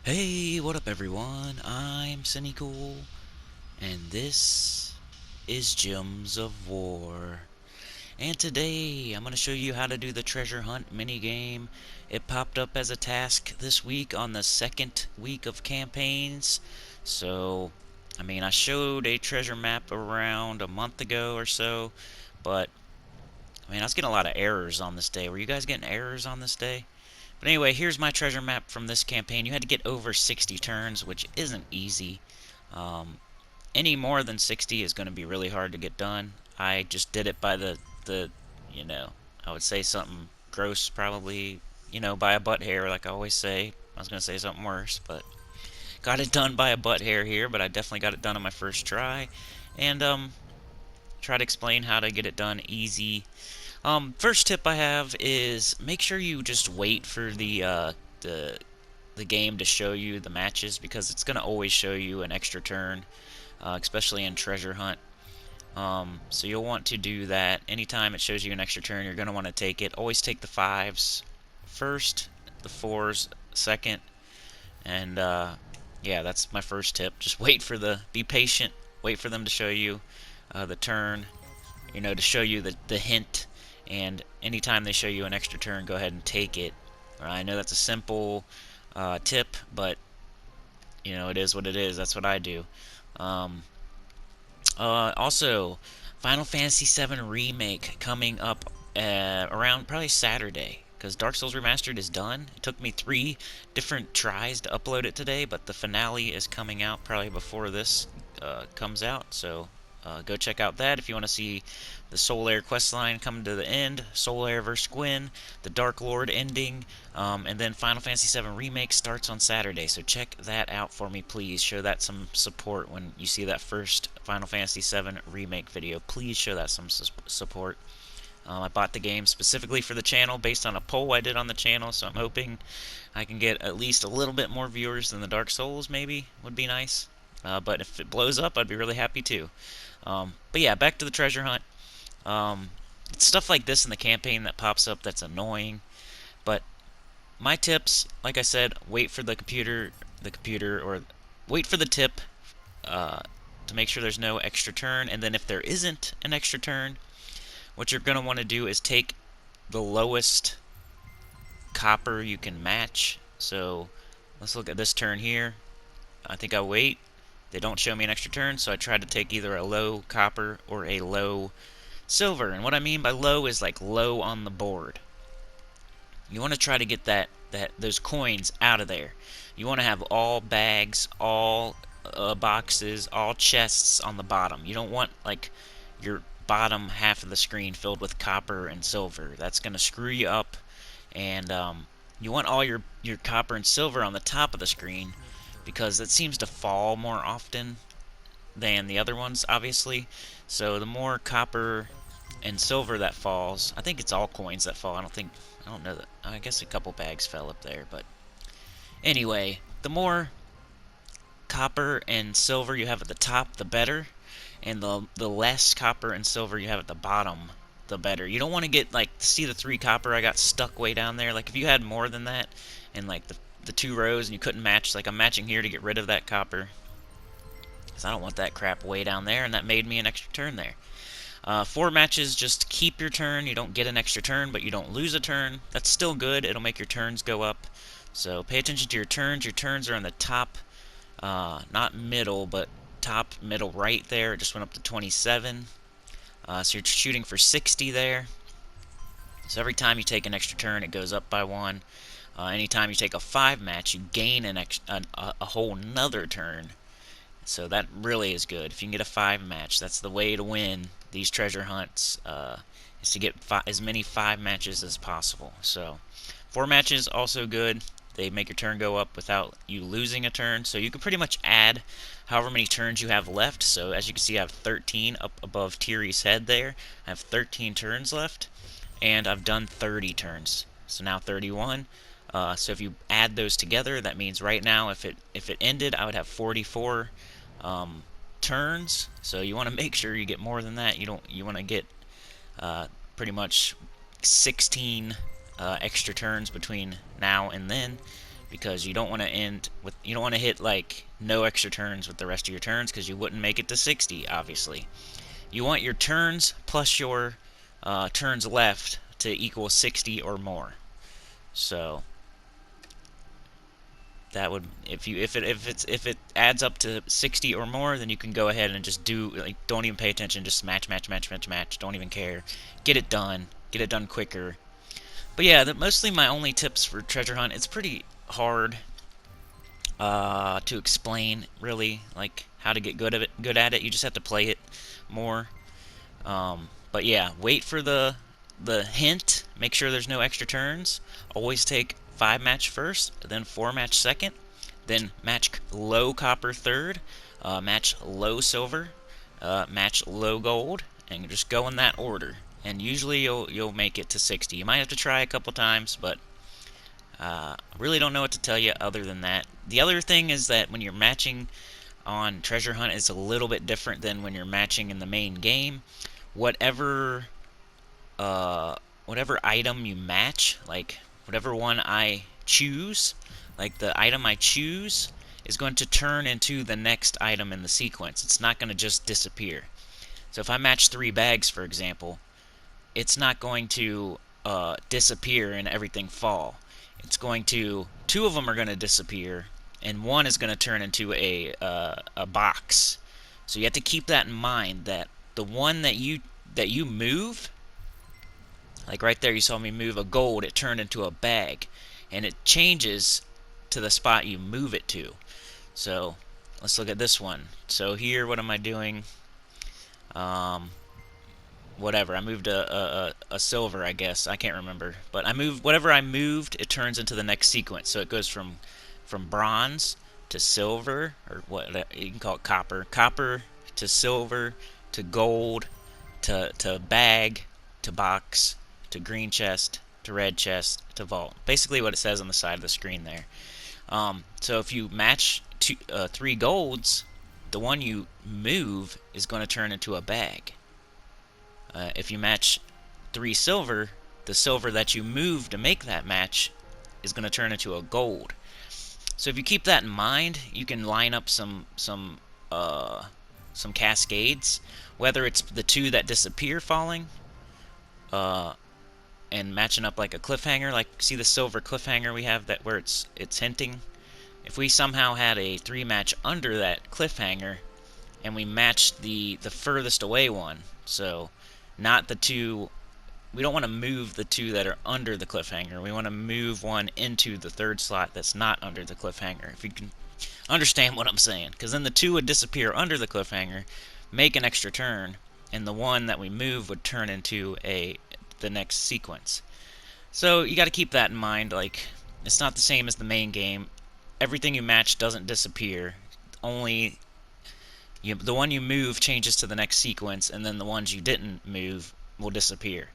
Hey, what up everyone? I'm Sinnycool, and this is Gems of War. And today I'm going to show you how to do the treasure hunt minigame. It popped up as a task this week on the second week of campaigns. So, I showed a treasure map around a month ago or so, but I was getting a lot of errors on this day. Were you guys getting errors on this day? But anyway, here's my treasure map from this campaign. You had to get over 60 turns, which isn't easy. Um, any more than 60 is going to be really hard to get done. I just did it by you know, I would say something gross probably, by a butt hair, like I always say. I was going to say something worse, but got it done by a butt hair here, but I definitely got it done on my first try. And, try to explain how to get it done easy. First tip I have is make sure you just wait for the game to show you the matches, because it's gonna always show you an extra turn, especially in treasure hunt. So you'll want to do that anytime it shows you an extra turn. You're gonna want to take it. Always take the fives first, the fours second, and yeah, that's my first tip. Just be patient, wait for them to show you the turn, to show you the hint, and anytime they show you an extra turn, go ahead and take it. I know that's a simple tip, but it is what it is. That's what I do. Um, Also, Final Fantasy VII Remake coming up around probably Saturday, because Dark Souls Remastered is done. It took me 3 different tries to upload it today, but the finale is coming out probably before this comes out, so go check out that if you want to see the Solaire questline coming to the end, Solaire vs. Gwyn, the Dark Lord ending, and then Final Fantasy VII Remake starts on Saturday, so check that out for me, please. Show that some support when you see that first Final Fantasy VII Remake video. Please show that some support. I bought the game specifically for the channel based on a poll I did on the channel, so I'm hoping I can get at least a little bit more viewers than the Dark Souls, maybe, would be nice. But if it blows up, I'd be really happy too. But yeah, back to the treasure hunt. It's stuff like this in the campaign that pops up that's annoying. But my tips, like I said, wait for or wait for the tip to make sure there's no extra turn. And then if there isn't an extra turn, what you're going to want to do is take the lowest copper you can match. So let's look at this turn here. I think I wait. They don't show me an extra turn, so I try to take either a low copper or a low silver. And what I mean by low is like low on the board. You want to try to get those coins out of there. You want to have all bags, all boxes, all chests on the bottom. You don't want like your bottom half of the screen filled with copper and silver. That's going to screw you up. And you want all your copper and silver on the top of the screen, because it seems to fall more often than the other ones, obviously. So the more copper and silver that falls, I think it's all coins that fall. I don't know that. I guess a couple bags fell up there, but anyway, the more copper and silver you have at the top, the better, and the less copper and silver you have at the bottom, the better. You don't want to get, like, see the 3 copper I got stuck way down there. Like, if you had more than that, and like the 2 rows, and you couldn't match, like I'm matching here to get rid of that copper, because I don't want that crap way down there, and that made me an extra turn there. 4 matches, just keep your turn. You don't get an extra turn, but you don't lose a turn. That's still good. It'll make your turns go up. So pay attention to your turns. Your turns are in the top, not middle, but top middle right there. It just went up to 27. So you're shooting for 60 there. So every time you take an extra turn, it goes up by 1. Anytime you take a 5 match, you gain a whole nother turn. So that really is good. If you can get a 5 match, that's the way to win these treasure hunts, is to get as many 5 matches as possible. So 4 matches, also good. They make your turn go up without you losing a turn. So you can pretty much add however many turns you have left. So as you can see, I have 13 up above Tiri's head there. I have 13 turns left, and I've done 30 turns. So now 31. So if you add those together, that means right now, if it ended, I would have 44 turns. So you want to make sure you get more than that. You want to get pretty much 16 extra turns between now and then, because you don't want to hit like no extra turns with the rest of your turns, because you wouldn't make it to 60, obviously. You want your turns plus your turns left to equal 60 or more. So that would, if it adds up to 60 or more, then you can go ahead and just do, like, don't even pay attention, just match, don't even care, get it done quicker. But yeah, mostly my only tips for treasure hunt. It's pretty hard to explain, really, like how to get good at it. You just have to play it more. But yeah, wait for the hint. Make sure there's no extra turns. Always take 5 match first, then 4 match second, then match low copper third, match low silver, match low gold, and just go in that order. And usually you'll make it to 60. You might have to try a couple times, but really don't know what to tell you other than that. The other thing is that when you're matching on treasure hunt, it's a little bit different than when you're matching in the main game. Whatever item you match, like whatever one I choose, like the item I choose is going to turn into the next item in the sequence. It's not going to just disappear. So if I match 3 bags, for example, it's not going to disappear and everything fall. It's going to, 2 of them are going to disappear, and 1 is going to turn into a box. So you have to keep that in mind, that the one that you move, like right there, you saw me move a gold, it turned into a bag, and it changes to the spot you move it to. So let's look at this one. So here, what am I doing? Whatever, I moved a silver, I guess. I can't remember, but I moved whatever I moved. It turns into the next sequence. So it goes from bronze to silver, or what you can call it, copper to silver to gold to bag to box to green chest to red chest to vault. Basically, what it says on the side of the screen there. So if you match 3 golds, the one you move is going to turn into a bag. If you match 3 silver, the silver that you move to make that match is going to turn into a gold. So if you keep that in mind, you can line up some cascades, whether it's the 2 that disappear falling, and matching up like a cliffhanger. Like, see the silver cliffhanger we have, that where it's hinting? If we somehow had a 3 match under that cliffhanger, and we matched the furthest away one, so not the 2, we don't want to move the 2 that are under the cliffhanger. We want to move one into the 3rd slot that's not under the cliffhanger, if you can understand what I'm saying. Because then the 2 would disappear under the cliffhanger, make an extra turn, and the one that we move would turn into the next sequence. So you got to keep that in mind. Like, it's not the same as the main game. Everything you match doesn't disappear. Only the one you move changes to the next sequence, and then the ones you didn't move will disappear.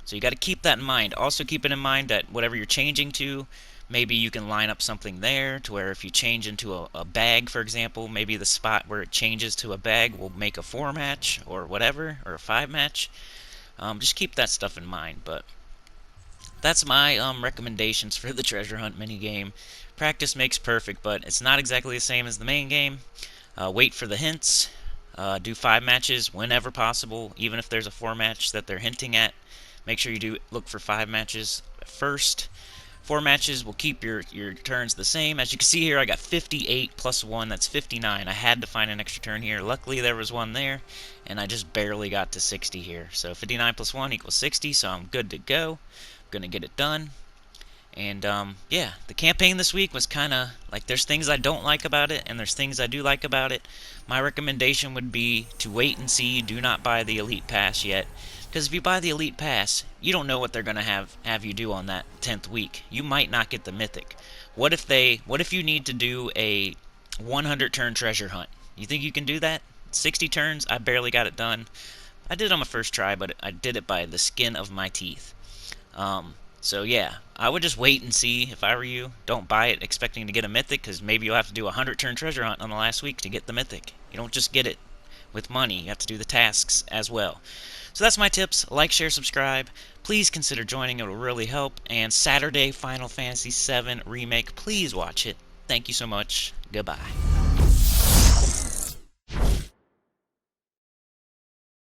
So you got to keep that in mind. Also keep it in mind that whatever you're changing to, maybe you can line up something there to where if you change into a bag, for example, maybe the spot where it changes to a bag will make a 4 match or whatever, or a 5 match. Just keep that stuff in mind. But that's my recommendations for the treasure hunt minigame. Practice makes perfect, but it's not exactly the same as the main game. Wait for the hints. Do 5 matches whenever possible, even if there's a 4 match that they're hinting at. Make sure you look for 5 matches first. 4 matches will keep your turns the same. As you can see here, I got 58 plus 1, that's 59. I had to find an extra turn here. Luckily, there was one there, and I just barely got to 60 here. So 59 plus 1 equals 60, so I'm good to go. I'm going to get it done. And, yeah, the campaign this week was kind of, like, there's things I don't like about it, and there's things I do like about it. My recommendation would be to wait and see. Do not buy the Elite Pass yet. Because if you buy the Elite Pass, you don't know what they're going to have you do on that 10th week. You might not get the Mythic. What if you need to do a 100-turn treasure hunt? You think you can do that? 60 turns? I barely got it done. I did it on my first try, but I did it by the skin of my teeth. So yeah, I would just wait and see if I were you. Don't buy it expecting to get a Mythic, because maybe you'll have to do a 100-turn treasure hunt on the last week to get the Mythic. You don't just get it with money. You have to do the tasks as well. So that's my tips. Like, share, subscribe. Please consider joining. It will really help. And Saturday, Final Fantasy VII Remake. Please watch it. Thank you so much. Goodbye.